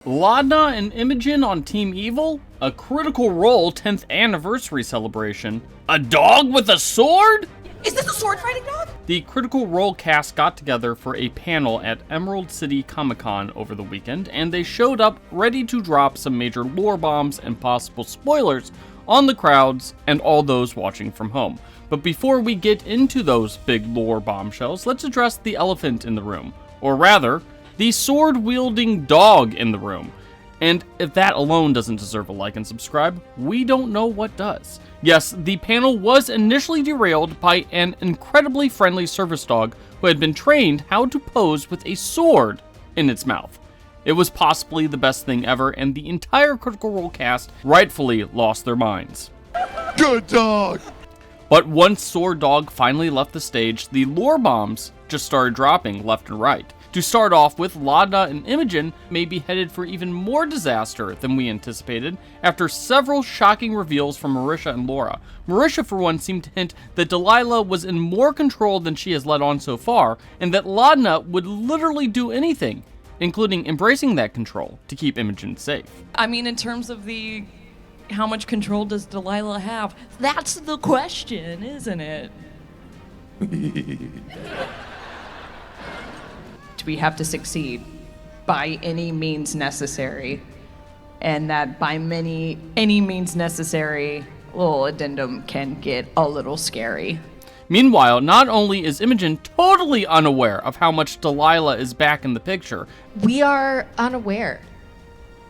Laudna and Imogen on Team Evil, a Critical Role 10th anniversary celebration, a dog with a sword? Is this a sword-fighting dog? The Critical Role cast got together for a panel at Emerald City Comic-Con over the weekend, and they showed up ready to drop some major lore bombs and possible spoilers on the crowds and all those watching from home. But before we get into those big lore bombshells, let's address the elephant in the room, or rather, the sword-wielding dog in the room. And if that alone doesn't deserve a like and subscribe, we don't know what does. Yes, the panel was initially derailed by an incredibly friendly service dog who had been trained how to pose with a sword in its mouth. It was possibly the best thing ever, and the entire Critical Role cast rightfully lost their minds. Good dog! But once Sword Dog finally left the stage, the lore bombs just started dropping left and right. To start off with, Laudna and Imogen may be headed for even more disaster than we anticipated after several shocking reveals from Marisha and Laura. Marisha, for one, seemed to hint that Delilah was in more control than she has let on so far, and that Laudna would literally do anything, including embracing that control, to keep Imogen safe. I mean, in terms of how much control does Delilah have? That's the question, isn't it? Do we have to succeed by any means necessary? And that by any means necessary, little addendum can get a little scary. Meanwhile, not only is Imogen totally unaware of how much Delilah is back in the picture. We are unaware.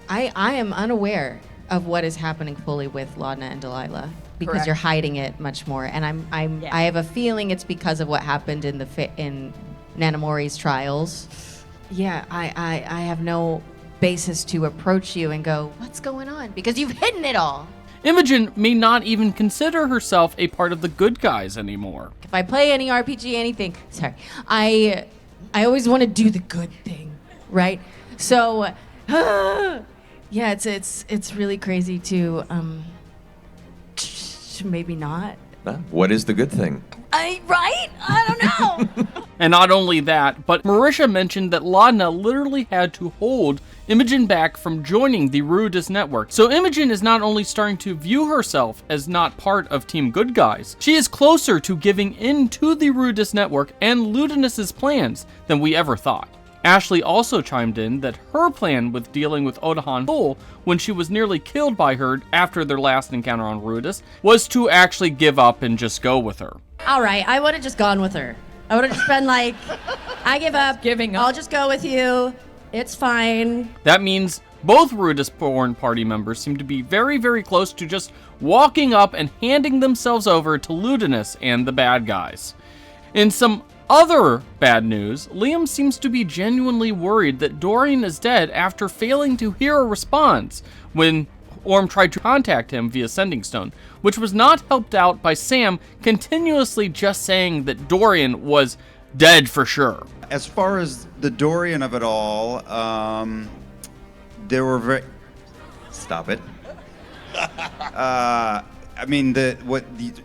I am unaware of what is happening fully with Laudna and Delilah because Correct. you're hiding it much more. And I have a feeling it's because of what happened in Nanamori's trials. Yeah, I have no basis to approach you and go, what's going on? Because you've hidden it all. Imogen may not even consider herself a part of the good guys anymore. If I play any RPG, anything, sorry, I always want to do the good thing, right? So, yeah, it's really crazy to maybe not. What is the good thing? Right? I don't know. And not only that, but Marisha mentioned that Laudna literally had to hold Imogen back from joining the Ruidus network. So Imogen is not only starting to view herself as not part of Team Good Guys, she is closer to giving in to the Ruidus network and Ludinus's plans than we ever thought. Ashley also chimed in that her plan with dealing with Odahan Thul when she was nearly killed by her after their last encounter on Ruidus was to actually give up and just go with her. All right, I would have just gone with her. I would have just been like, I give up. Giving up. I'll just go with you. It's fine. That means both Ruidus-born party members seem to be very, very close to just walking up and handing themselves over to Ludinus and the bad guys. In some other bad news, Liam seems to be genuinely worried that Dorian is dead after failing to hear a response when Orm tried to contact him via Sending Stone, which was not helped out by Sam continuously just saying that Dorian was dead for sure. As far as the Dorian of it all, there were very... Stop it. I mean,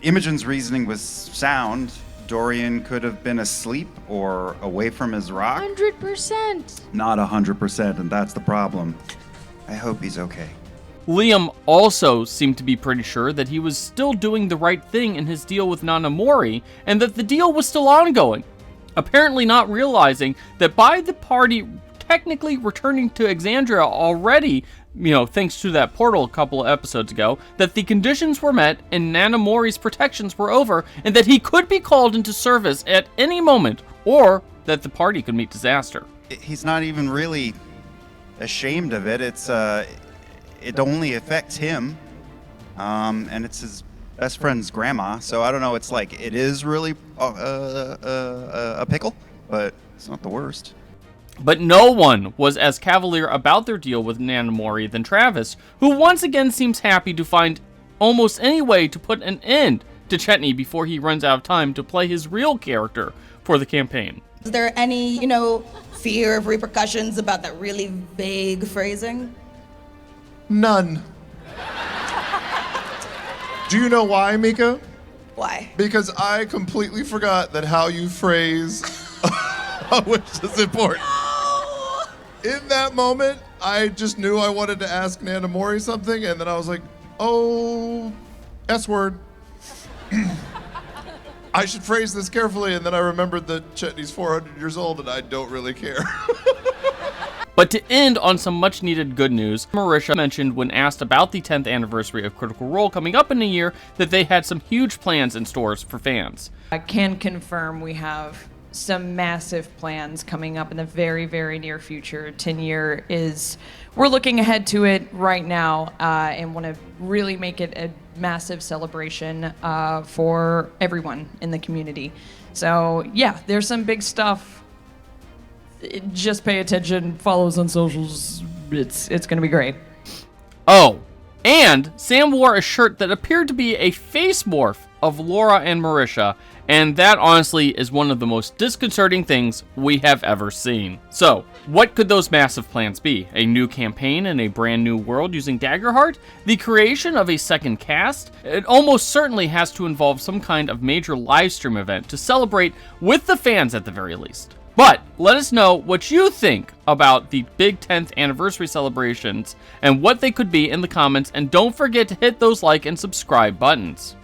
Imogen's reasoning was sound. Dorian could have been asleep or away from his rock. 100%. Not 100%, and that's the problem. I hope he's okay. Liam also seemed to be pretty sure that he was still doing the right thing in his deal with Nanamori, and that the deal was still ongoing. Apparently not realizing that by the party technically returning to Exandria already, thanks to that portal a couple of episodes ago, that the conditions were met and Nanamori's protections were over, and that he could be called into service at any moment, or that the party could meet disaster. He's not even really ashamed of it. It only affects him, and it's his best friend's grandma. So I don't know. It's like it is really a pickle, but it's not the worst. But no one was as cavalier about their deal with Nanamori than Travis, who once again seems happy to find almost any way to put an end to Chetney before he runs out of time to play his real character for the campaign. Is there any, fear of repercussions about that really vague phrasing? None. Do you know why, Mika? Why? Because I completely forgot that how you phrase a wish is important. In that moment, I just knew I wanted to ask Nanamori something, and then I was like, oh, S word. I should phrase this carefully, and then I remembered that Chetney's 400 years old, and I don't really care. But to end on some much needed good news, Marisha mentioned when asked about the 10th anniversary of Critical Role coming up in a year that they had some huge plans in stores for fans. I can confirm we have some massive plans coming up in the very, very near future. 10-year is, we're looking ahead to it right now and want to really make it a massive celebration for everyone in the community. So yeah, there's some big stuff. Just pay attention, follow us on socials. It's going to be great. Oh, and Sam wore a shirt that appeared to be a face morph of Laura and Marisha, and that honestly is one of the most disconcerting things we have ever seen. So, what could those massive plans be? A new campaign in a brand new world using Daggerheart? The creation of a second cast? It almost certainly has to involve some kind of major livestream event to celebrate with the fans at the very least. But let us know what you think about the big 10th anniversary celebrations and what they could be in the comments, and don't forget to hit those like and subscribe buttons.